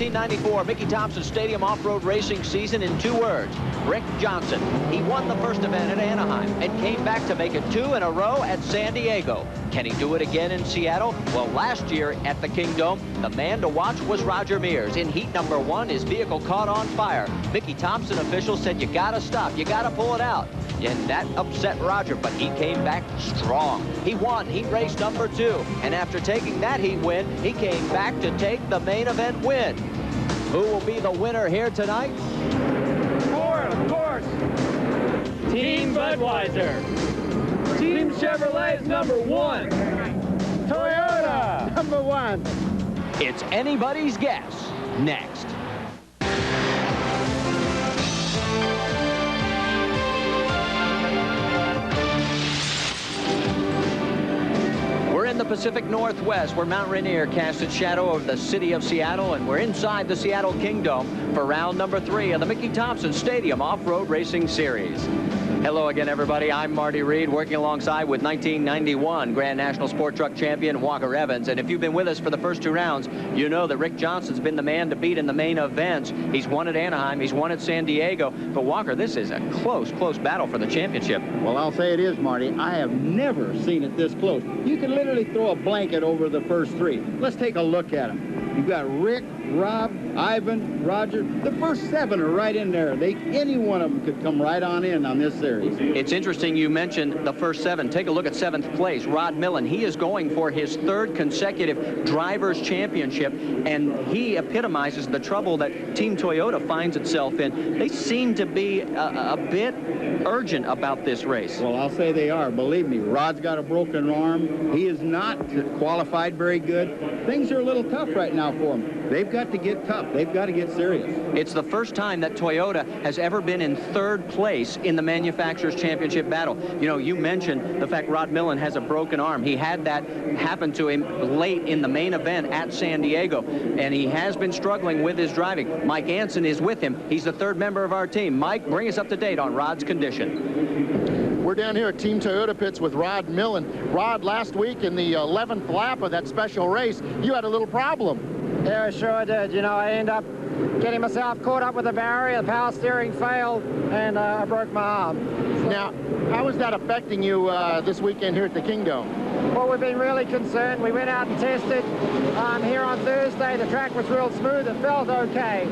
1994 Mickey Thompson Stadium off-road racing season in 2 words. Rick Johnson. He won the first event at Anaheim and came back to make it 2 in a row at San Diego. Can he do it again in Seattle? Well, last year at the Kingdome, the man to watch was Roger Mears. In heat number 1, his vehicle caught on fire. Mickey Thompson officials said, you gotta stop, you gotta pull it out. And that upset Roger, but he came back strong. He won heat race number 2. And after taking that heat win, he came back to take the main event win. Who will be the winner here tonight? Of course, Team Budweiser. Team Chevrolet is number 1. Toyota, number 1. It's anybody's guess. Next. We're in the Pacific Northwest, where Mount Rainier casts its shadow over the city of Seattle, and we're inside the Seattle Kingdome for round number 3 of the Mickey Thompson Stadium Off-Road Racing Series. Hello again, everybody. I'm Marty Reed, working alongside with 1991 Grand National Sport Truck Champion Walker Evans. And if you've been with us for the first 2 rounds, you know that Rick Johnson's been the man to beat in the main events. He's won at Anaheim, he's won at San Diego. But Walker, this is a close battle for the championship. Well, I'll say it is, Marty. I have never seen it this close. You can literally throw a blanket over the first 3. Let's take a look at them. You've got Rick, Rob, Ivan, Roger. The first 7 are right in there. Any one of them could come right on in on this series. It's interesting you mentioned the first 7. Take a look at 7th place, Rod Millen. He is going for his 3rd consecutive Drivers' Championship, and he epitomizes the trouble that Team Toyota finds itself in. They seem to be a bit urgent about this race. Well, I'll say they are. Believe me, Rod's got a broken arm. He is not qualified very good. Things are a little tough right now for him. They've got to get tough. They've got to get serious. It's the first time that Toyota has ever been in 3rd place in the Manufacturers' Championship battle. You know, you mentioned the fact Rod Millen has a broken arm. He had that happen to him late in the main event at San Diego, and he has been struggling with his driving. Mike Anson is with him. He's the 3rd member of our team. Mike, bring us up to date on Rod's condition. We're down here at Team Toyota pits with Rod Millen. Rod, last week in the 11th lap of that special race, you had a little problem. Yeah, I sure did. You know, I ended up getting myself caught up with the barrier, the power steering failed, and I broke my arm. Now, how is that affecting you this weekend here at the Kingdome? Well, we've been really concerned. We went out and tested here on Thursday. The track was real smooth. It felt okay.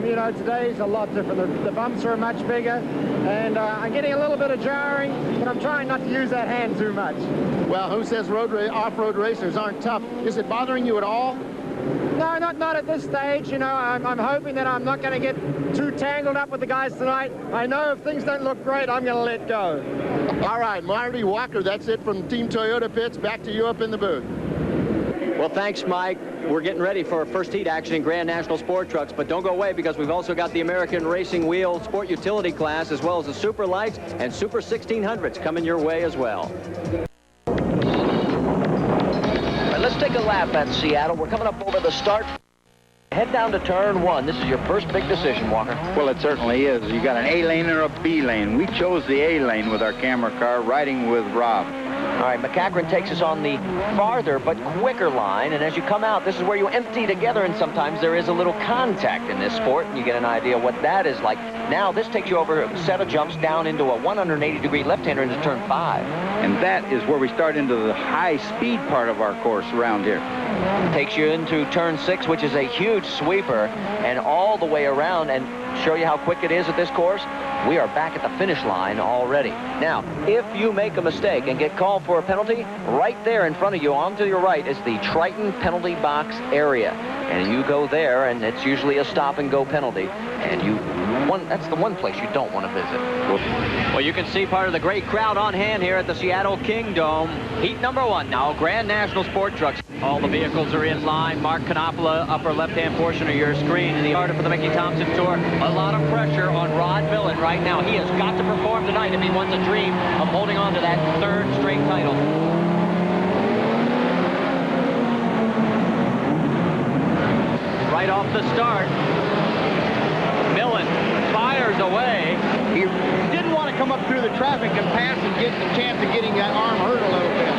You know, today's a lot different. The bumps are much bigger, and I'm getting a little bit of jarring, but I'm trying not to use that hand too much. Well, who says off-road racers aren't tough? Is it bothering you at all? No, not at this stage. You know, I'm hoping that I'm not going to get too tangled up with the guys tonight. I know if things don't look great, I'm going to let go. All right, Marty Walker, that's it from Team Toyota pits. Back to you up in the booth. Well, thanks, Mike. We're getting ready for first heat action in Grand National Sport Trucks, but don't go away because we've also got the American Racing Wheel Sport Utility class, as well as the Super Lights and Super 1600s coming your way as well. Let's take a lap at Seattle. We're coming up over the start. Head down to turn 1. This is your first big decision, Walker. Well, it certainly is. You got an A lane or a B lane. We chose the A lane with our camera car, riding with Rob. All right, MACCACHREN takes us on the farther but quicker line, and as you come out, this is where you empty together, and sometimes there is a little contact in this sport, and you get an idea what that is like. Now, this takes you over a set of jumps down into a 180-degree left-hander into turn 5. And that is where we start into the high-speed part of our course around here. Takes you into turn 6, which is a huge sweeper, and all the way around, and show you how quick it is at this course. We are back at the finish line already. Now, if you make a mistake and get called for a penalty, right there in front of you, on to your right, is the Triton penalty box area. And you go there, and it's usually a stop-and-go penalty. And that's the one place you don't want to visit. Well, you can see part of the great crowd on hand here at the Seattle Kingdome. Heat number 1 now, Grand National Sport Trucks. All the vehicles are in line. Mark Canopola, upper left-hand portion of your screen. And the starter for the Mickey Thompson Tour. A lot of pressure on Rod Millen right now. He has got to perform tonight if he wants a dream of holding on to that 3rd straight title. Right off the start, Millen fires away. He didn't want to come up through the traffic and pass and get the chance of getting that arm hurt a little bit.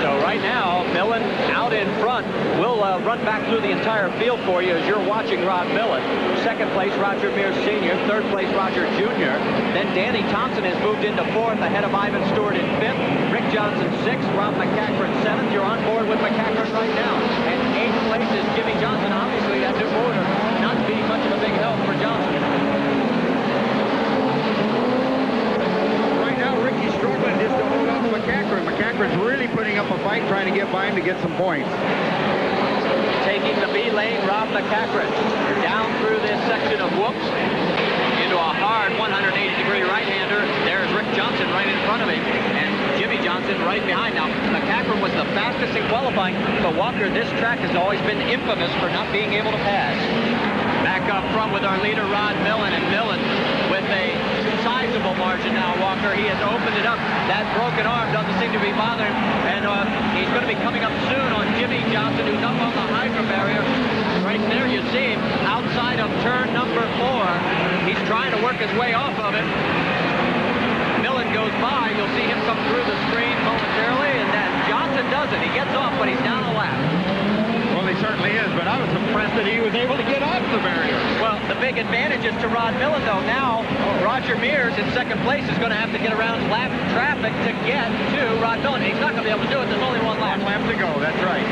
So So right now, Millen out in front. We'll run back through the entire field for you as you're watching Rod Millen. Second place, Roger Mears Sr. Third place, Roger Jr. Then Danny Thompson has moved into fourth ahead of Ivan Stewart in fifth. Rick Johnson sixth. Rob McCACHREN seventh. You're on board with McCACHREN right now. And eighth place is Jimmie Johnson. Obviously, that new motor not being much of a big help for Johnson. Right now, Ricky's struggling just to hold on to McCACHREN. McCACHREN's really putting up a fight trying to get by him to get some points. Taking the B lane, Rob McCACHREN down through this section of whoops into a hard 180-degree right-hander. There's Rick Johnson right in front of him, and Jimmie Johnson right behind. Now, McCACHREN was the fastest in qualifying, but Walker, this track has always been infamous for not being able to pass. Back up front with our leader, Rod Millen, and Millen with a sizable margin now, Walker. He has opened it up. That broken arm doesn't seem to be bothering him, and he's going to be coming up soon on Jimmie Johnson, who's up on the hydro barrier. Right there you see him outside of turn number 4. He's trying to work his way off of it. Millen goes by. You'll see him come through the screen momentarily, and then Johnson does it. He gets off, but he's down a lap. Well, he certainly is, but I was impressed that he was able to get off the barrier. Well, the big advantage is to Rod Millen, though. Now, Roger Mears in second place is going to have to get around lap traffic to get to Rod Millen. He's not going to be able to do it. There's only one lap. One lap to go, that's right.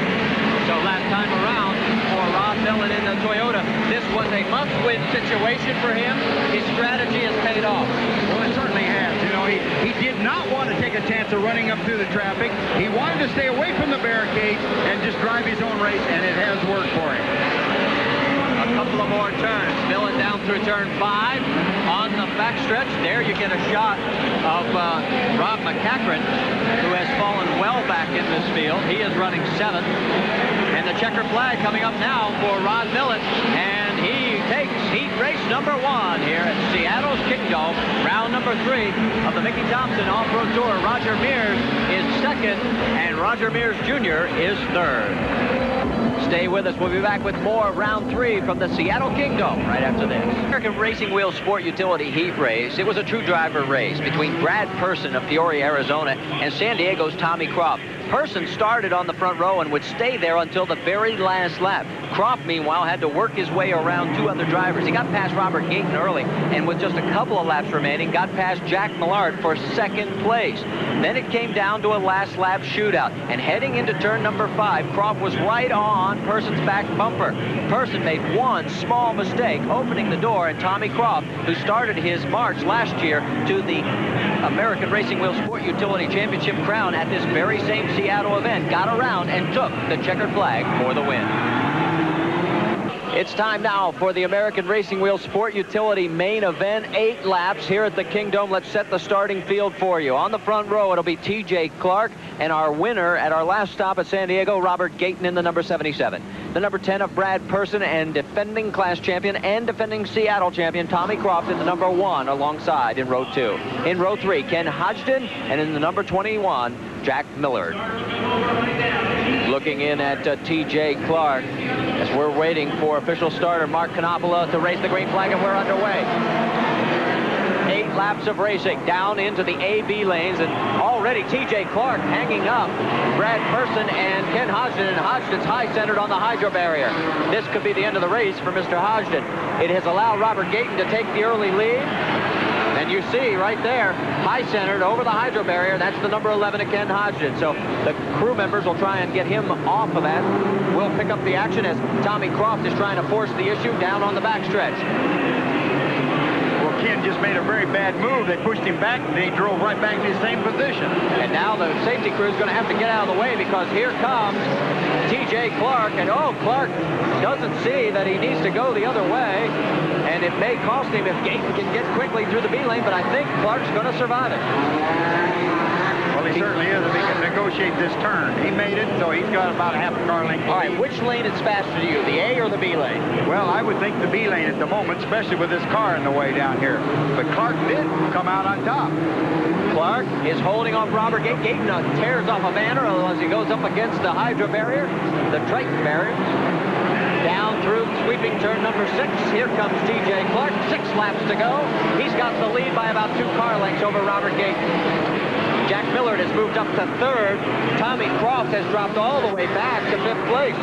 So last time around for Rod Millen in the Toyota, this was a must-win situation for him. His strategy has paid off. Well, it certainly has. You know, he did not want to take a chance of running up through the traffic. He wanted to stay away from the barricades and just drive his own race, and it has worked for him. A couple of more turns. Millen down through turn 5 on the backstretch. There you get a shot of Rob McCACHREN, who has fallen well back in this field. He is running 7th. And the checker flag coming up now for Rod Millen. And he takes heat race number 1 here at Seattle's Kingdome. Round number 3 of the Mickey Thompson Off-Road Tour. Roger Mears is 2nd, and Roger Mears Jr. is 3rd. Stay with us. We'll be back with more of round 3 from the Seattle Kingdome right after this. American Racing Wheel Sport Utility Heat Race. It was a true driver race between Brad Person of Peoria, Arizona, and San Diego's Tommy Croft. Person started on the front row and would stay there until the very last lap. Croft, meanwhile, had to work his way around 2 other drivers. He got past Robert Gayton early, and with just a couple of laps remaining, got past Jack Millard for 2nd place. Then it came down to a last lap shootout, and heading into turn number 5, Croft was right on Person's back bumper. Person made one small mistake, opening the door, and Tommy Croft, who started his march last year to the American Racing Wheel Sport Utility Championship crown at this very same Seattle event, got around and took the checkered flag for the win. It's time now for the American Racing Wheel Sport Utility main event. 8 laps here at the Kingdome. Let's set the starting field for you. On the front row, it'll be T.J. Clark, and our winner at our last stop at San Diego, Robert Gayton in the number 77. The number 10 of Brad Person, and defending class champion and defending Seattle champion Tommy Croft in the number 1 alongside in row 2. In row 3, Ken Hodgson, and in the number 21, Jack Millard. Looking in at T.J. Clark as we're waiting for official starter Mark Canopola to raise the green flag, and we're underway. 8 laps of racing down into the A-B lanes, and already T.J. Clark hanging up Brad Person and Ken Hodgson, and Hodgson's high-centered on the hydro barrier. This could be the end of the race for Mr. Hodgson. It has allowed Robert Gayton to take the early lead. And you see right there, high-centered over the hydro barrier, that's the number 11 of Ken Hodgson. So the crew members will try and get him off of that. We'll pick up the action as Tommy Croft is trying to force the issue down on the backstretch. Well, Ken just made a very bad move. They pushed him back, and he drove right back to his same position. And now the safety crew is going to have to get out of the way, because here comes T.J. Clark. And, oh, Clark doesn't see that he needs to go the other way. And it may cost him if Gayton can get quickly through the B lane, but I think Clark's going to survive it. Well, he certainly is if he can negotiate this turn. He made it, so he's got about a half a car length. All right, which lane is faster to you, the A or the B lane? Well, I would think the B lane at the moment, especially with this car in the way down here. But Clark did come out on top. Clark is holding off Robert Gayton. Gayton tears off a banner as he goes up against the hydro barrier, the Triton barrier. Down through sweeping turn number 6. Here comes T.J. Clark. 6 laps to go. He's got the lead by about 2 car lengths over Robert Gayton. Jack Millard has moved up to 3rd. Tommy Croft has dropped all the way back to 5th place.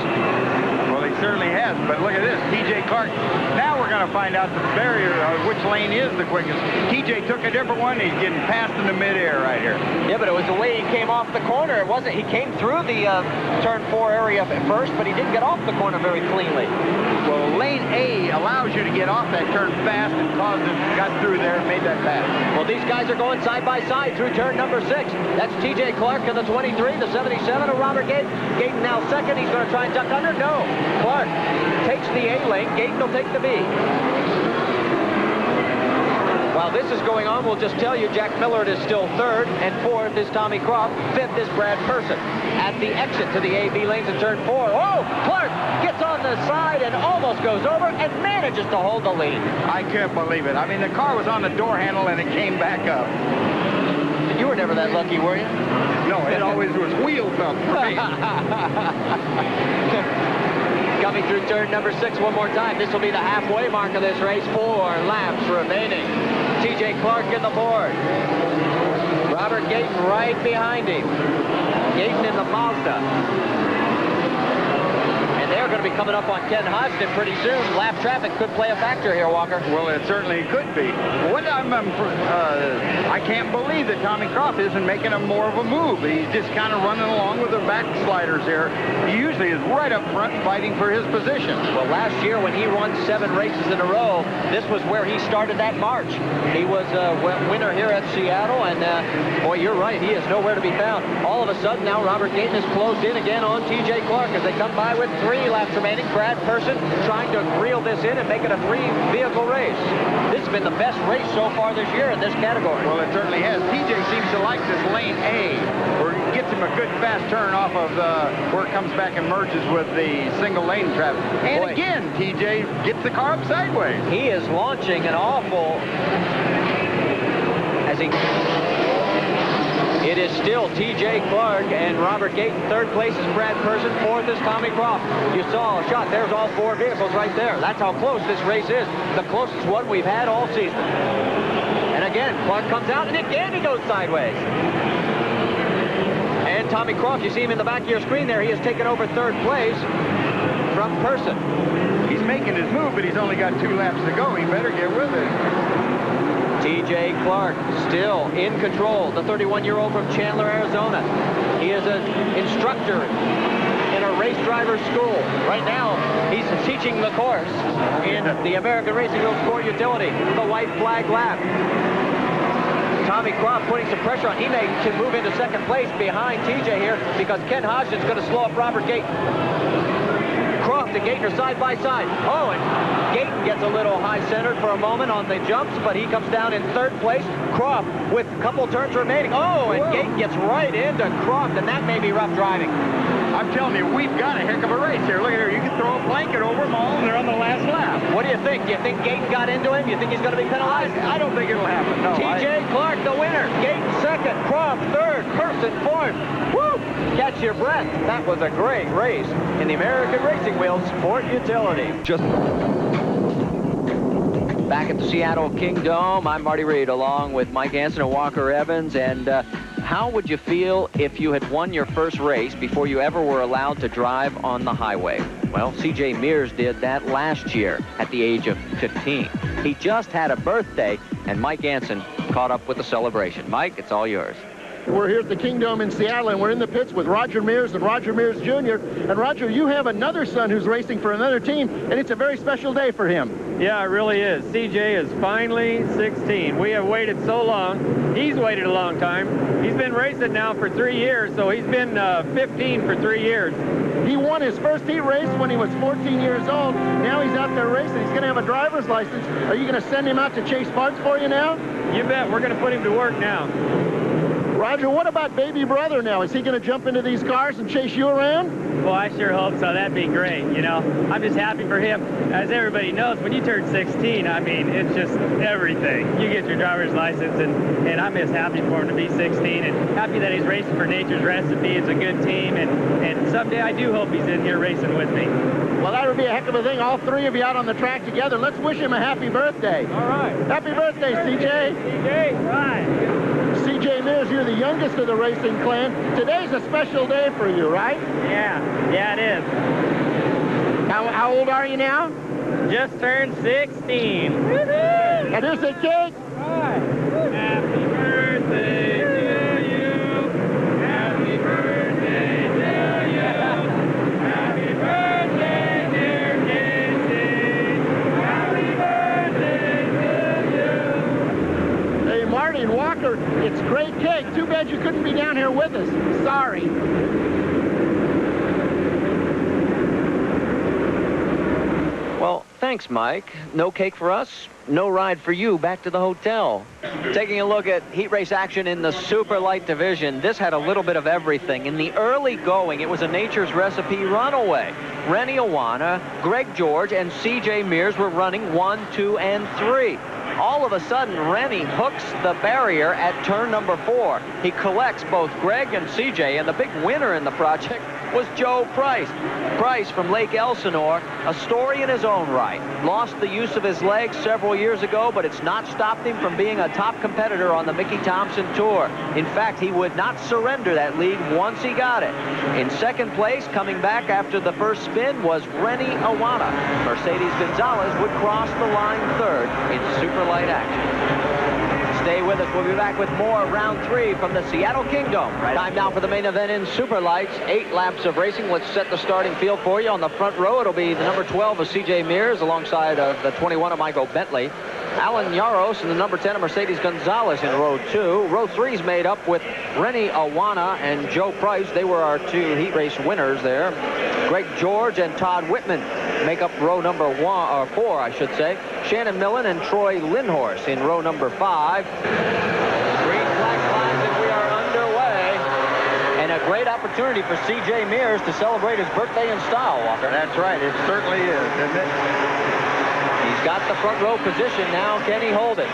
Well, he certainly has, but look at this. TJ Clark. Now we're going to find out the barrier, which lane is the quickest. TJ took a different one. He's getting passed in the midair right here. Yeah, but it was the way he came off the corner. It wasn't. He came through the turn 4 area at first, but he didn't get off the corner very cleanly. Well, lane A allows you to get off that turn fast and got through there and made that pass. Well, these guys are going side by side through turn number 6. That's TJ Clark in the 23, the 77 of Robert Gayton. Gayton now 2nd. He's going to try and duck under. No. Clark takes the A lane. Gayton will take the B. While this is going on, we'll just tell you Jack Millard is still 3rd, and 4th is Tommy Croft. 5th is Brad Person. At the exit to the A-B lanes in turn 4. Oh, Clark gets on the side and almost goes over and manages to hold the lead. I can't believe it. I mean, the car was on the door handle and it came back up. You were never that lucky, were you? No, it always was wheel belt for me. Coming through turn number 6 one more time. This will be the halfway mark of this race. 4 laps remaining. TJ Clark in the board. Robert Gayton right behind him. Gayton in the Mazda. And they're going to be coming up on Ken Hodgson pretty soon. Lap traffic could play a factor here, Walker. Well, it certainly could be. I can't believe that Tommy Croft isn't making more of a move. He's just kind of running along with the backsliders here. He usually is right up front fighting for his position. Well, last year when he won 7 races in a row, this was where he started that march. He was a winner here at Seattle, and boy, you're right, he is nowhere to be found. All of a sudden now Robert Gayton is closed in again on TJ Clark as they come by with 3 laps remaining. Brad Person trying to reel this in and make it a 3-vehicle race. This has been the best race so far this year in this category. Well, it certainly has. TJ seems to like this lane A, where it gets him a good fast turn off of where it comes back and merges with the single lane traffic. And boy, again, TJ gets the car up sideways. He is launching an awful... as he... It is still TJ Clark and Robert Gayton. 3rd place is Brad Person. 4th is Tommy Croft. You saw a shot. There's all 4 vehicles right there. That's how close this race is. The closest one we've had all season. And again, Clark comes out, and again he goes sideways. And Tommy Croft, you see him in the back of your screen there. He has taken over 3rd place from Person. He's making his move, but he's only got 2 laps to go. He better get with it. TJ Clark still in control, the 31-year-old from Chandler, Arizona. He is an instructor in a race driver school. Right now, he's teaching the course in the American Racing Wheel Sport Utility, the white flag lap. Tommy Croft putting some pressure on. He may move into 2nd place behind TJ here because Ken Hodgson's going to slow up Robert Gayton. Croft and Gayton are side by side. Oh, and Gayton gets a little high-centered for a moment on the jumps, but he comes down in 3rd place. Croft with a couple turns remaining. Oh, and Gayton gets right into Croft, and that may be rough driving. I'm telling you, we've got a heck of a race here. Look at here. You can throw a blanket over them all, and they're on the last lap. What do you think? Do you think Gayton got into him? Do you think he's going to be penalized? I don't think it'll happen, no. TJ Clark, the winner. Gayton 2nd. Croft 3rd. Person 4th. Woo! Catch your breath. That was a great race in the American Racing Wheel Sport Utility. Back at the Seattle Kingdome, I'm Marty Reed along with Mike Hansen and Walker Evans. And how would you feel if you had won your first race before you ever were allowed to drive on the highway? Well, C.J. MEARS did that last year at the age of 15. He just had a birthday, and Mike Hansen caught up with the celebration. Mike, it's all yours. We're here at the Kingdome in Seattle, and we're in the pits with Roger MEARS and Roger MEARS Jr. And Roger, you have another son who's racing for another team, and it's a very special day for him. Yeah, it really is. CJ is finally 16. We have waited so long. He's waited a long time. He's been racing now for 3 years, so he's been 15 for 3 years. He won his first heat race when he was 14 years old. Now he's out there racing. He's going to have a driver's license. Are you going to send him out to chase parts for you now? You bet. We're going to put him to work now. Roger, what about baby brother now? Is he going to jump into these cars and chase you around? Well, I sure hope so. That'd be great, you know. I'm just happy for him. As everybody knows, when you turn 16, I mean, it's just everything. You get your driver's license, and I'm just happy for him to be 16 and happy that he's racing for Nature's Recipe. It's a good team, and someday I do hope he's in here racing with me. Well, that would be a heck of a thing, all three of you out on the track together. Let's wish him a happy birthday. All right. Happy birthday, CJ. CJ, right. CJ Mears, you're the youngest of the racing clan. Today's a special day for you, right? Yeah, it is. How old are you now? Just turned 16. And here's the cake. Right. Happy birthday to you. Happy birthday to you. Happy birthday, dear Casey. Happy birthday to you. Hey, Marty and Walker, it's great cake. Too bad you couldn't be down here with us. Sorry. Well, thanks, Mike. No cake for us, no ride for you back to the hotel. Taking a look at heat race action in the super light division, this had a little bit of everything. In the early going, it was a Nature's Recipe runaway. RENNIE, AWANA, Greg George, and CJ Mears were running 1, 2, and 3. All of a sudden, RENNIE hooks the barrier at turn number 4. He collects both Greg and CJ, and the big winner in the project was Joe Price. Price from Lake Elsinore, a story in his own right. Lost the use of his legs several years ago, but it's not stopped him from being a top competitor on the Mickey Thompson Tour. In fact, he would not surrender that lead once he got it. In second place, coming back after the first spin, was RENNIE, AWANA. Mercedes Gonzalez would cross the line third in super light action. Stay with us. We'll be back with more round 3 from the Seattle Kingdome. Time now for the main event in super lights. 8 laps of racing. Let's set the starting field for you. On the front row, it'll be the number 12 of CJ Mears alongside of the 21 of Michael Bentley. Alan Yaros and the number 10 of Mercedes Gonzalez in row 2. Row 3 is made up with RENNIE, AWANA, and Joe Price. They were our 2 heat race winners there. Greg George and Todd Whitman make up row number 4, I should say. Shannon Millen and Troy Lindhorst in row number 5. Green flag flies and we are underway. And a great opportunity for CJ Mears to celebrate his birthday in style, Walker. That's right. It certainly is, isn't it? He's got the front row position now. Can he hold it?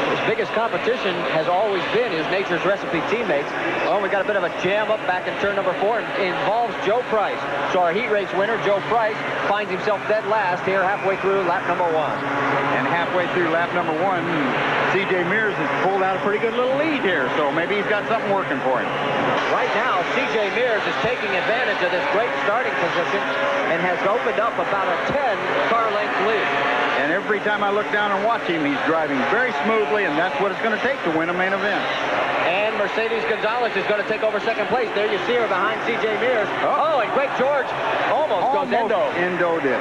His biggest competition has always been his Nature's Recipe teammates. Well, we got a bit of a jam up back in turn number 4. It involves Joe Price. So our heat race winner, Joe Price, finds himself dead last here halfway through lap number 1. And halfway through lap number 1, CJ Mears has pulled out a pretty good little lead here. So maybe he's got something working for him. Right now, CJ Mears is taking advantage of this great starting position and has opened up about a 10-car length lead. And every time I look down and watch him, he's driving very smoothly, and that's what it's going to take to win a main event. And Mercedes Gonzalez is going to take over second place. There you see her behind CJ Mears. Oh, and Greg George almost goes endo. Endo did.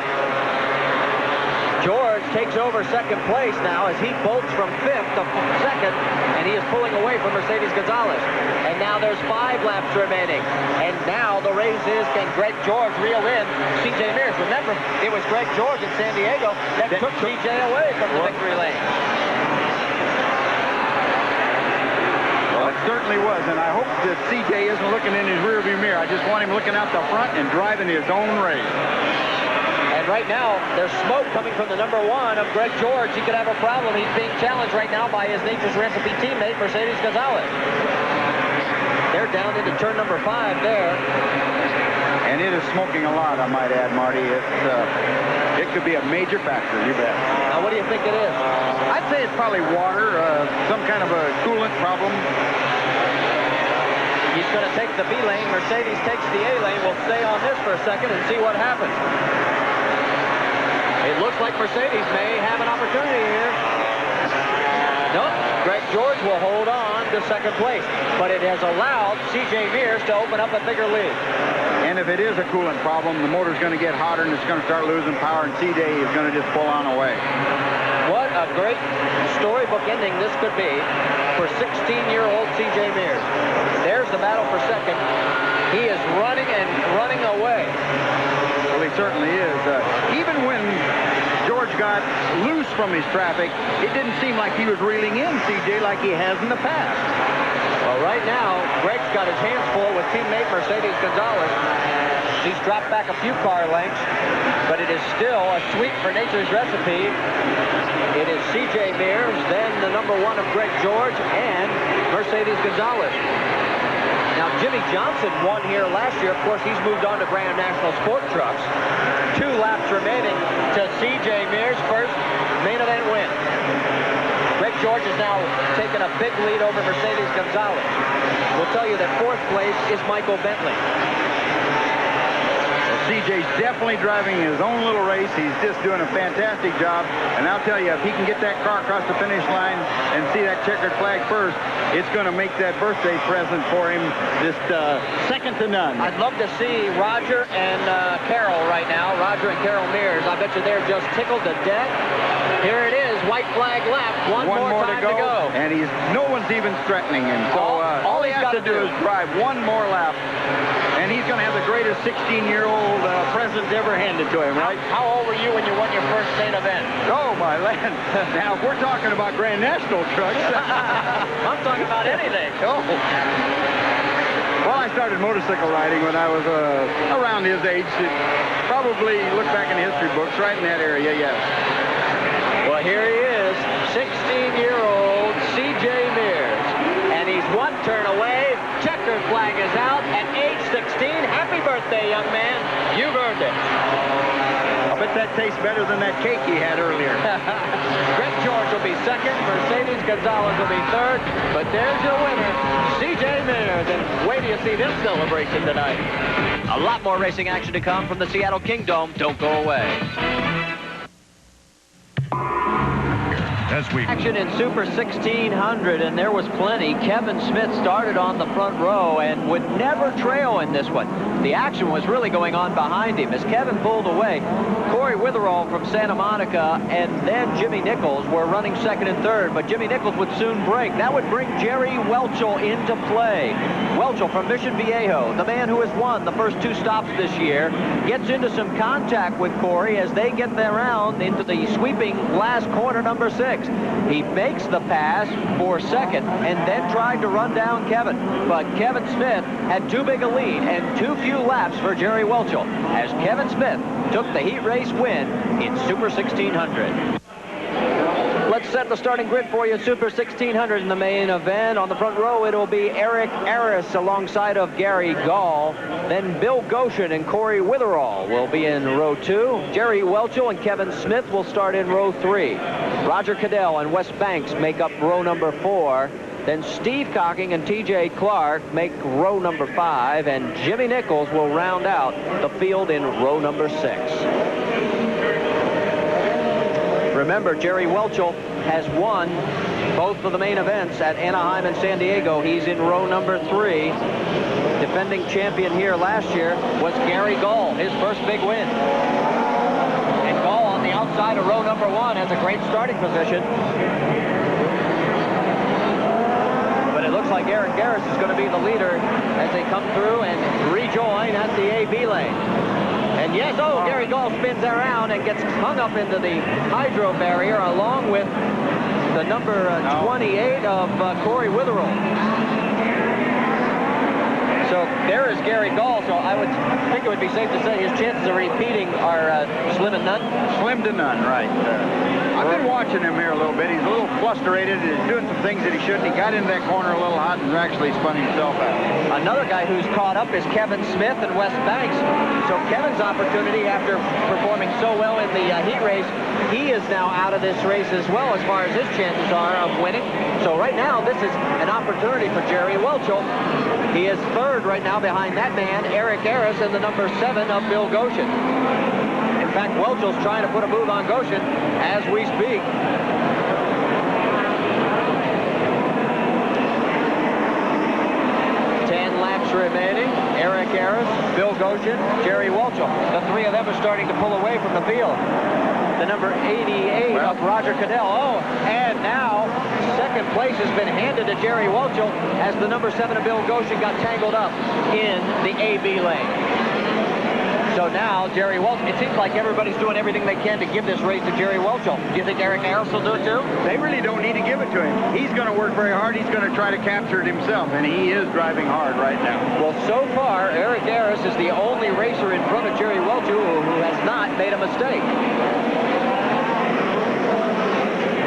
George takes over second place now as he bolts from 5th to 2nd, and he is pulling away from Mercedes Gonzalez. And now there's 5 laps remaining. And now the race is, can Greg George reel in CJ Mears? Remember, it was Greg George in San Diego that took CJ away from the victory lane. Well, it certainly was, and I hope that CJ isn't looking in his rearview mirror. I just want him looking out the front and driving his own race. Right now, there's smoke coming from the number 1 of Greg George. He could have a problem. He's being challenged right now by his Nature's Recipe teammate, Mercedes Gonzalez. They're down into turn number 5 there. And it is smoking a lot, I might add, Marty. It could be a major factor, you bet. Now, what do you think it is? I'd say it's probably water, some kind of a coolant problem. He's going to take the B lane. Mercedes takes the A lane. We'll stay on this for a second and see what happens. It looks like Mercedes may have an opportunity here. Nope. Greg George will hold on to second place, but it has allowed CJ Mears to open up a bigger lead. And if it is a coolant problem, the motor's going to get hotter and it's going to start losing power, and CJ is going to just pull on away. What a great storybook ending this could be for 16-year-old CJ Mears. There's the battle for second. He is running and running away. Well, he certainly is. Even when George got loose from his traffic, it didn't seem like he was reeling in CJ like he has in the past. Well, right now, Greg's got his hands full with teammate Mercedes Gonzalez. She's dropped back a few car lengths, but it is still a sweep for Nature's Recipe. It is CJ Mears, then the number 1 of Greg George, and Mercedes Gonzalez. Now, Jimmy Johnson won here last year. Of course, he's moved on to Grand National Sport Trucks. 2 laps remaining to C.J. MEARS' first main event win. Greg George is now taking a big lead over Mercedes Gonzalez. We'll tell you that 4th place is Michael Bentley. CJ's definitely driving his own little race. He's just doing a fantastic job. And I'll tell you, if he can get that car across the finish line and see that checkered flag first, it's going to make that birthday present for him just second to none. I'd love to see Roger and Carol right now. Roger and Carol MEARS. I bet you they're just tickled to death. Here it is, white flag left. One more time to go. And no one's even threatening him. So all he has to do is drive one more lap. And he's going to have the greatest 16-year-old present ever handed to him, right? How old were you when you won your first main event? Oh, my land. Now, if we're talking about Grand National trucks. I'm talking about anything. Oh. Well, I started motorcycle riding when I was around his age. Probably look back in the history books, right in that area, yes. Well, here he is, 16-year-old C.J. MEARS. And he's one turn away. Checkered flag is out at age 16. Happy birthday, young man. You've earned it. I bet that tastes better than that cake he had earlier. Greg George will be second. Mercedes Gonzalez will be third. But there's your winner, C.J. MEARS. And wait till you see this celebration tonight. A lot more racing action to come from the Seattle Kingdome. Don't go away. Action in Super 1600, and there was plenty. Kevin Smith started on the front row and would never trail in this one. The action was really going on behind him as Kevin pulled away. Corey Witherall from Santa Monica and then Jimmy Nichols were running second and third, but Jimmy Nichols would soon break. That would bring Jerry Welchel into play. Welchel from Mission Viejo, the man who has won the first 2 stops this year, gets into some contact with Corey as they get around into the sweeping last corner, number 6. He makes the pass for second and then tried to run down Kevin. But Kevin Smith had too big a lead and too few laps for Jerry Welchel as Kevin Smith took the heat race win in Super 1600. Let's set the starting grid for you in Super 1600 in the main event. On the front row, it'll be Eric Aris alongside of Gary Gall. Then Bill Goshen and Corey Witherall will be in row 2. Jerry Welchel and Kevin Smith will start in row 3. Roger Cadell and Wes Banks make up row number 4. Then Steve Cocking and T.J. Clark make row number 5. And Jimmy Nichols will round out the field in row number 6. Remember, Jerry Welchel has won both of the main events at Anaheim and San Diego. He's in row number 3. Defending champion here last year was Gary Gall, his first big win. And Gall on the outside of row number 1 has a great starting position. But it looks like Eric Garris is going to be the leader as they come through and rejoin at the AB lane. And yes, Gary Gall spins around and gets hung up into the hydro barrier along with the number 28 of Corey Witherall. So there is Gary Gall. So I would think it would be safe to say his chances of repeating are slim to none. Slim to none, right. I've been watching him here a little bit. He's a little flusterated. He's doing some things that he shouldn't. He got into that corner a little hot and actually spun himself out. Another guy who's caught up is Kevin Smith and Wes Banks. So Kevin's opportunity after performing so well in the heat race, he is now out of this race as well as far as his chances are of winning. So right now, this is an opportunity for Jerry Welchel. He is third right now behind that man, Eric Aris, and the number 7 of Bill Goshen. In fact, Welchel's trying to put a move on Goshen as we speak. 10 laps remaining. Eric Aris, Bill Goshen, Jerry Welchel. The 3 of them are starting to pull away from the field. The number 88 of Roger Cadell. And now second place has been handed to Jerry Welchel as the number 7 of Bill Goshen got tangled up in the AB lane. So now Jerry Welchel, it seems like everybody's doing everything they can to give this race to Jerry Welchel. Do you think Eric Harris will do it too? They really don't need to give it to him. He's going to work very hard. He's going to try to capture it himself, and he is driving hard right now. Well, so far, Eric Harris is the only racer in front of Jerry Welchel who has not made a mistake.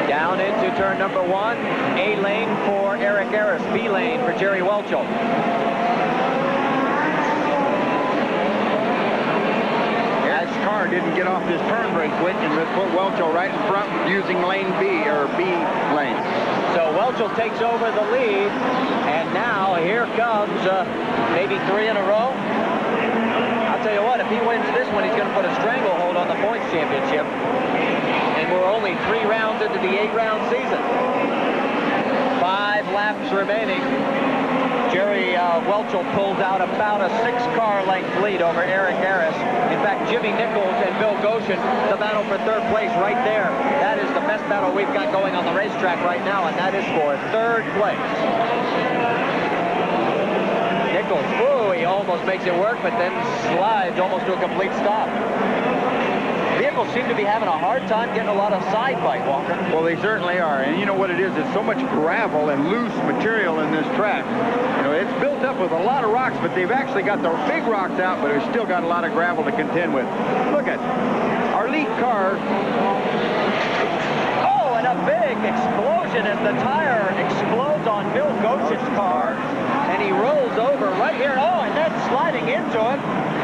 Down into turn number 1, A lane for Eric Harris, B lane for Jerry Welchel. car didn't get off this turn very quick, and let's put Welcho right in front using lane B, or B lane. So Welcho takes over the lead, and now here comes maybe 3 in a row. I'll tell you what, if he wins this one, he's going to put a stranglehold on the points championship. And we're only 3 rounds into the 8-round season. 5 laps remaining. Jerry Welcho pulls out about a 6-car length lead over Eric Harris. In fact, Jimmy Nichols and Bill Goshen, the battle for 3rd place right there. That is the best battle we've got going on the racetrack right now, and that is for 3rd place. Nichols, ooh, he almost makes it work, but then slides almost to a complete stop. Vehicles seem to be having a hard time getting a lot of side bite, Walker. Well, they certainly are. And you know what it is? It's so much gravel and loose material in this track. You know, it's built up with a lot of rocks, but they've actually got the big rocks out, but there's still got a lot of gravel to contend with. Look at our lead car. Oh, and a big explosion as the tire explodes on Bill Goshen's car. And he rolls over right here. Oh, and then sliding into it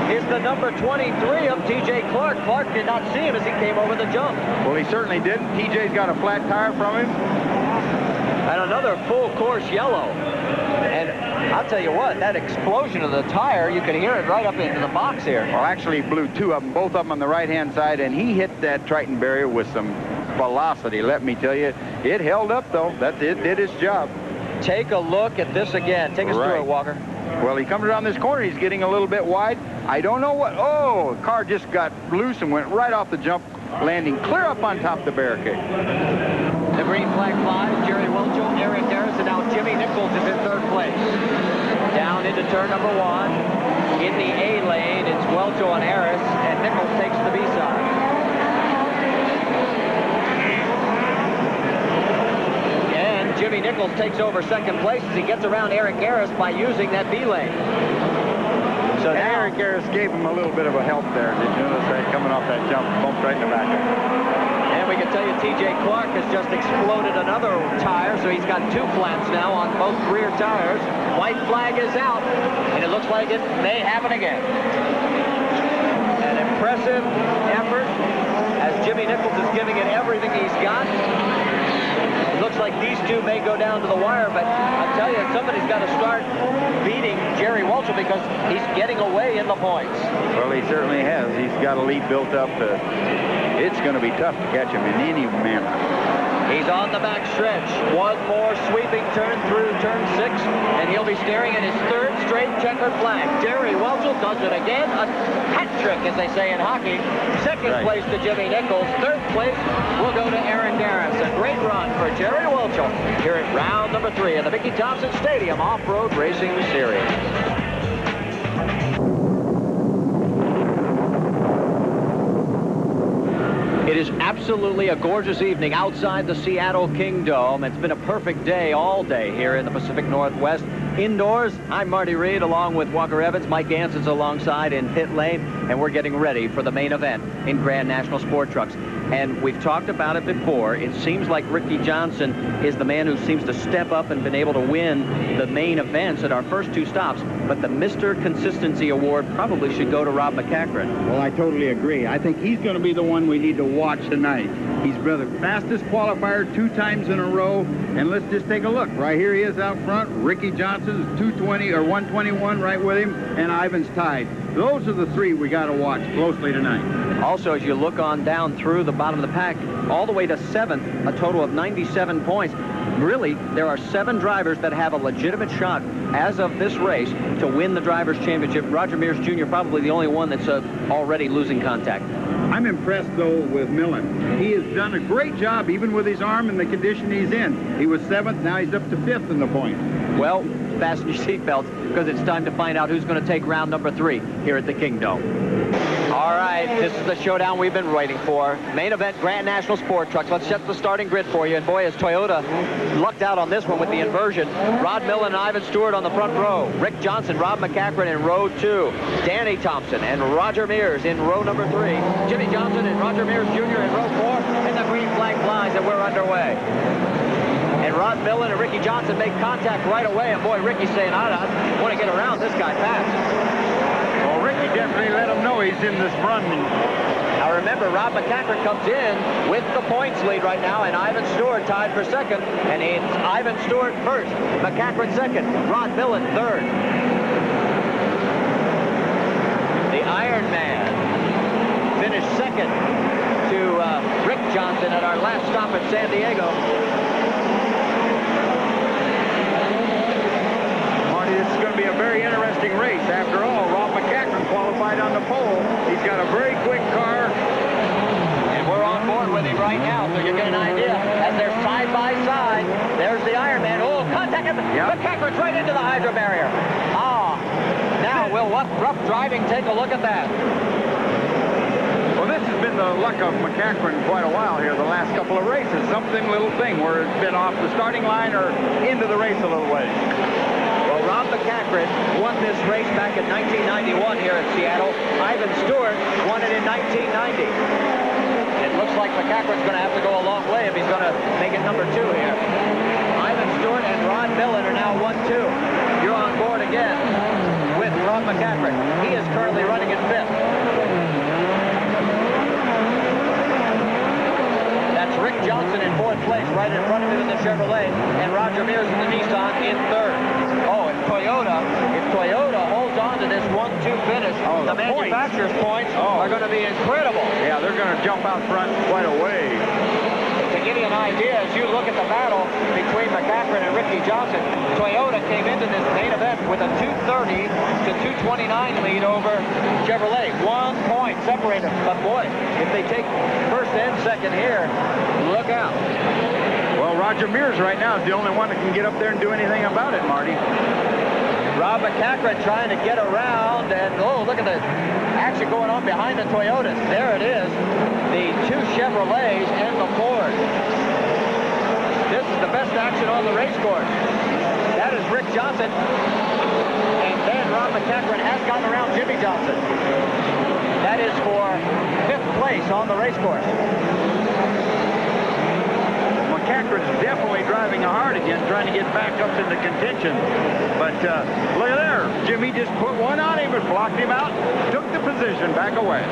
is the number 23 of T.J. Clark. Clark did not see him as he came over the jump. Well, he certainly didn't. T.J.'s got a flat tire from him. And another full course yellow. And I'll tell you what, that explosion of the tire, you can hear it right up into the box here. Well, actually, he blew 2 of them, both of them on the right-hand side, and he hit that Triton barrier with some velocity, let me tell you. It held up, though. It did its job. Take a look at this again. Take us through it, Walker. Well, he comes around this corner. He's getting a little bit wide. I don't know what. Oh, the car just got loose and went right off the jump, landing clear up on top of the barricade. The green flag flies. Jerry Welcho, Eric Harris, and now Jimmy Nichols is in 3rd place. Down into turn number 1. In the A lane, it's Welcho and Harris, and Nichols takes the B side. Jimmy Nichols takes over 2nd place as he gets around Eric Harris by using that B lane. So now, Eric Harris gave him a little bit of a help there. Did you notice that coming off that jump, bumped right in the back? And we can tell you T.J. Clark has just exploded another tire, so he's got 2 flats now on both rear tires. White flag is out, and it looks like it may happen again. An impressive effort as Jimmy Nichols is giving it everything he's got. It looks like these 2 may go down to the wire, but I tell you, somebody's got to start beating Jerry Welcho because he's getting away in the points. Well, he certainly has. He's got a lead built up. It's going to be tough to catch him in any manner. He's on the back stretch. 1 more sweeping turn through turn 6, and he'll be staring at his 3rd straight checkered flag. Jerry Welcho does it again. A hat trick, as they say in hockey. 2nd place to Jimmy Nichols. 3rd place will go to Eric Harris. A great run for Jerry Welcho here at round number 3 of the Mickey Thompson Stadium Off-Road Racing Series. It is absolutely a gorgeous evening outside the Seattle Kingdome. It's been a perfect day all day here in the Pacific Northwest. Indoors, I'm Marty Reed along with Walker Evans. Mike Ganson's alongside in pit lane, and we're getting ready for the main event in Grand National Sport Trucks. And we've talked about it before. It seems like Ricky Johnson is the man who seems to step up and been able to win the main events at our first 2 stops. But the Mr. Consistency Award probably should go to Rob MACCACHREN. Well, I totally agree. I think he's going to be the one we need to watch tonight. He's been the fastest qualifier 2 times in a row. And let's just take a look. Right here he is out front. Ricky Johnson is 220 or 121 right with him. And Ivan's tied. Those are the 3 we got to watch closely tonight. Also, as you look on down through the bottom of the pack, all the way to 7th, a total of 97 points. Really, there are 7 drivers that have a legitimate shot as of this race to win the Drivers' Championship. Roger Mears Jr. probably the only one that's already losing contact. I'm impressed, though, with Millen. He has done a great job, even with his arm and the condition he's in. He was 7th, now he's up to 5th in the points. Well, fasten your seatbelts, because it's time to find out who's going to take round number 3 here at the Kingdome. All right, this is the showdown we've been waiting for. Main event, Grand National Sport Trucks. Let's set the starting grid for you. And boy, has Toyota lucked out on this one with the inversion. Rod Millen and Ivan Stewart on the front row. Rick Johnson, Rob MACCACHREN in row 2. Danny Thompson and Roger Mears in row number 3. Jimmy Johnson and Roger Mears Jr. in row 4. And the green flag flies and we're underway. And Rod Millen and Ricky Johnson make contact right away. And boy, Ricky's saying, I want to get around this guy fast. Well, Ricky definitely let him know he's in this run. Now remember, Rob MACCACHREN comes in with the points lead right now, and Ivan Stewart tied for second. And it's Ivan Stewart first, MACCACHREN second, Rod Millen third. The Iron Man finished second to Rick Johnson at our last stop at San Diego. Marty, this is going to be a very interesting race. After all, Rob MACCACHREN qualified on the pole. He's got a very quick car. And we're on board with him right now, so you get an idea. As they're side by side, there's the Iron Man. Oh, contact him. Yep. MACCACHREN's right into the hydro barrier. Ah, now will what rough driving take a look at that. Well, this has been the luck of MACCACHREN quite a while here, the last couple of races. Something little thing where it's been off the starting line or into the race a little way. Well, Rob MACCACHREN won this race back in 1991 here at Seattle. Ivan Stewart won it in 1990. It looks like MACCACHREN's going to have to go a long way if he's going to make it number 2 here. Ivan Stewart and Rod Millen are now 1-2. You're on board again with Rob MACCACHREN. He is currently running in 5th. That's Rick Johnson in 4th place, right in front of him in the Chevrolet, and Roger Mears in the Nissan in 3rd. Oh, if Toyota holds on to this 1-2 finish, the manufacturer's points are going to be incredible. Yeah, they're going to jump out front quite a way. To give you an idea, as you look at the battle between MACCACHREN and Ricky Johnson, Toyota came into this main event with a 230 to 229 lead over Chevrolet. 1 point separated. But boy, if they take first and second here, look out. Well, Roger Mears right now is the only one that can get up there and do anything about it, Marty. Rob MACCACHREN trying to get around, and oh, look at the action going on behind the Toyotas. There it is, the 2 Chevrolets and the Ford. This is the best action on the race course. That is Rick Johnson, and then Rob MACCACHREN has gotten around Jimmie Johnson. That is for 5th place on the race course. MACCACHREN's definitely driving hard again, trying to get back up into contention. But look at there. Jimmie just put one on him and blocked him out, took the position back away.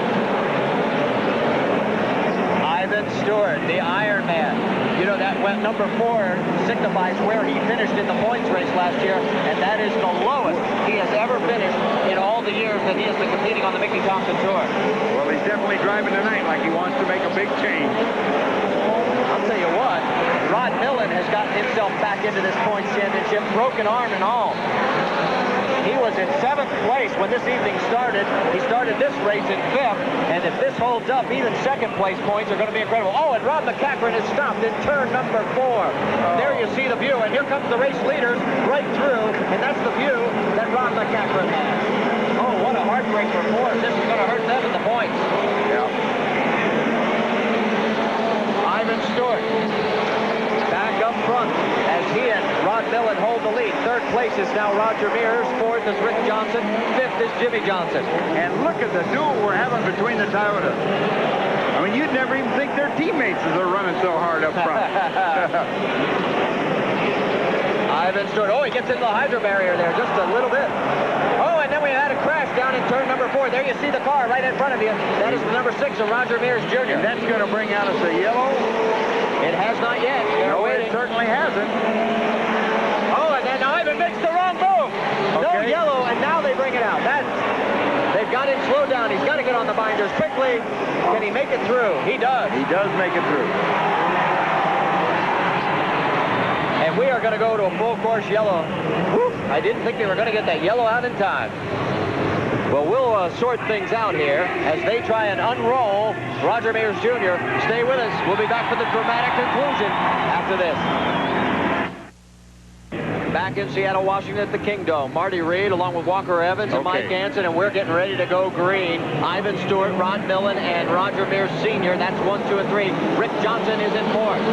Ivan Stewart, the Iron Man. You know, that number 4 signifies where he finished in the points race last year, and that is the lowest he has ever finished in all the years that he has been competing on the Mickey Thompson Tour. Well, he's definitely driving tonight like he wants to make a big change. I'll tell you what, Rod Millen has gotten himself back into this points championship, broken arm and all. He was in 7th place when this evening started. He started this race in 5th, and if this holds up, even 2nd place points are going to be incredible. Oh, and Rob MACCACHREN has stopped in turn number 4. There you see the view, and here comes the race leaders right through, and that's the view that Rob MACCACHRen has. Oh, what a heartbreak for Ford. This is going to hurt them in the points. Yeah. Ivan Stewart back up front as he and Rod Millen hold the lead. 3rd place is now Roger Mears. 4th is Rick Johnson. 5th is Jimmie Johnson. And look at the duel we're having between the Toyotas. I mean, you'd never even think they're teammates as they're running so hard up front. Ivan Stewart. Oh, he gets into the hydro barrier there just a little bit. Oh, and then we had a crash down in turn number 4. There you see the car right in front of you. That is the number 6 of Roger Mears Jr. And that's going to bring out us a yellow. It has not yet. No, it certainly hasn't. Oh, and then Ivan makes the wrong move. No yellow, and now they bring it out. They've got him slowed down. He's got to get on the binders quickly. Can he make it through? He does. He does make it through. And we are going to go to a full course yellow. Whew, I didn't think they were going to get that yellow out in time. Well, we'll sort things out here as they try and unroll Roger Mears Jr. Stay with us. We'll be back for the dramatic conclusion after this. Back in Seattle, Washington at the Kingdome. Marty Reed along with Walker Evans and Mike Hansen, and we're getting ready to go green. Ivan Stewart, Rod Millen, and Roger Mears Sr. That's 1, 2, and 3. Rick Johnson is in 4th.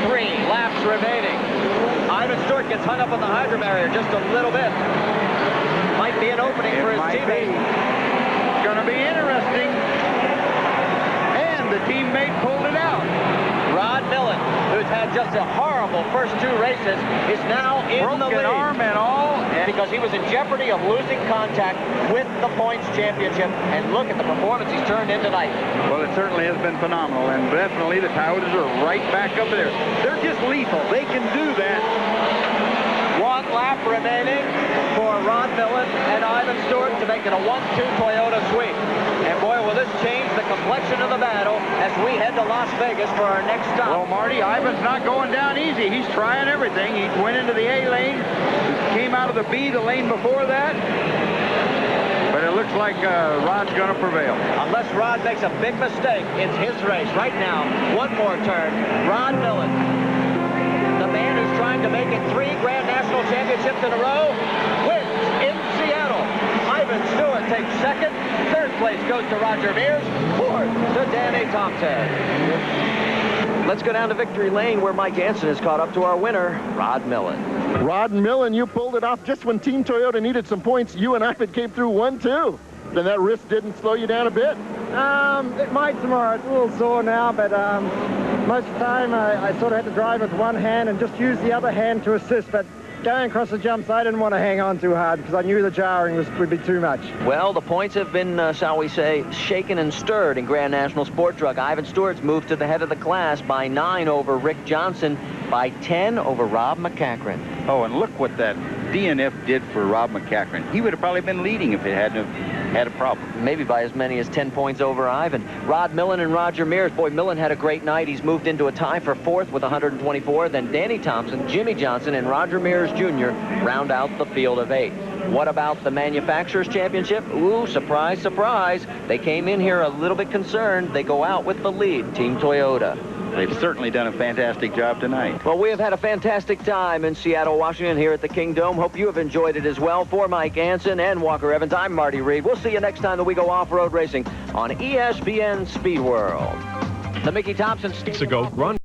3 laps remaining. Ivan Stewart gets hung up on the hydro barrier just a little bit. Might be an opening for his teammate. It's going to be interesting. And the teammate pulled it out. Rod Millen, who's had just a horrible first 2 races, is now in the lead. Broken arm and all, because he was in jeopardy of losing contact with the points championship. And look at the performance he's turned in tonight. Well, it certainly has been phenomenal, and definitely the Toyotas are right back up there. They're just lethal. They can do that. One lap remaining for Ron Millen and Ivan Stewart to make it a 1-2 Toyota sweep. And boy, will this change the complexion of the battle as we head to Las Vegas for our next stop. Well, Marty, Ivan's not going down easy. He's trying everything. He went into the A lane, came out of the B, the lane before that. But it looks like Rod's going to prevail. Unless Rod makes a big mistake, it's his race. Right now, one more turn. Ron Millen, the man who's trying to make it 3 Grand National Championships in a row, wins in Seattle. Ivan Stewart takes second. Third place goes to Roger Mears. Fourth to Danny Thompson. Let's go down to victory lane where Mike Hansen has caught up to our winner, Rod Millen. Rod Millen, you pulled it off just when Team Toyota needed some points. You and Ivan came through 1-2. Then that wrist didn't slow you down a bit? It might tomorrow. It's a little sore now, but most of the time I sort of had to drive with one hand and just use the other hand to assist. But going across the jumps, I didn't want to hang on too hard because I knew the jarring would be too much. Well, the points have been, shall we say, shaken and stirred in Grand National Sport Truck. Ivan Stewart's moved to the head of the class by 9 over Rick Johnson, by 10 over Rob MacCachren. Oh, and look what that DNF did for Rob MacCachren. He would have probably been leading if it hadn't have had a problem. Maybe by as many as 10 points over Ivan. Rod Millen and Roger Mears. Boy, Millen had a great night. He's moved into a tie for 4th with 124. Then Danny Thompson, Jimmie Johnson, and Roger Mears Jr. round out the field of 8. What about the Manufacturers Championship? Ooh, surprise, surprise. They came in here a little bit concerned. They go out with the lead, Team Toyota. They've certainly done a fantastic job tonight. Well, we have had a fantastic time in Seattle, Washington, here at the Kingdome. Hope you have enjoyed it as well. For Mike Hansen and Walker Evans, I'm Marty Reed. We'll see you next time that we go off-road racing on ESPN Speed World. The Mickey Thompson... Ago run.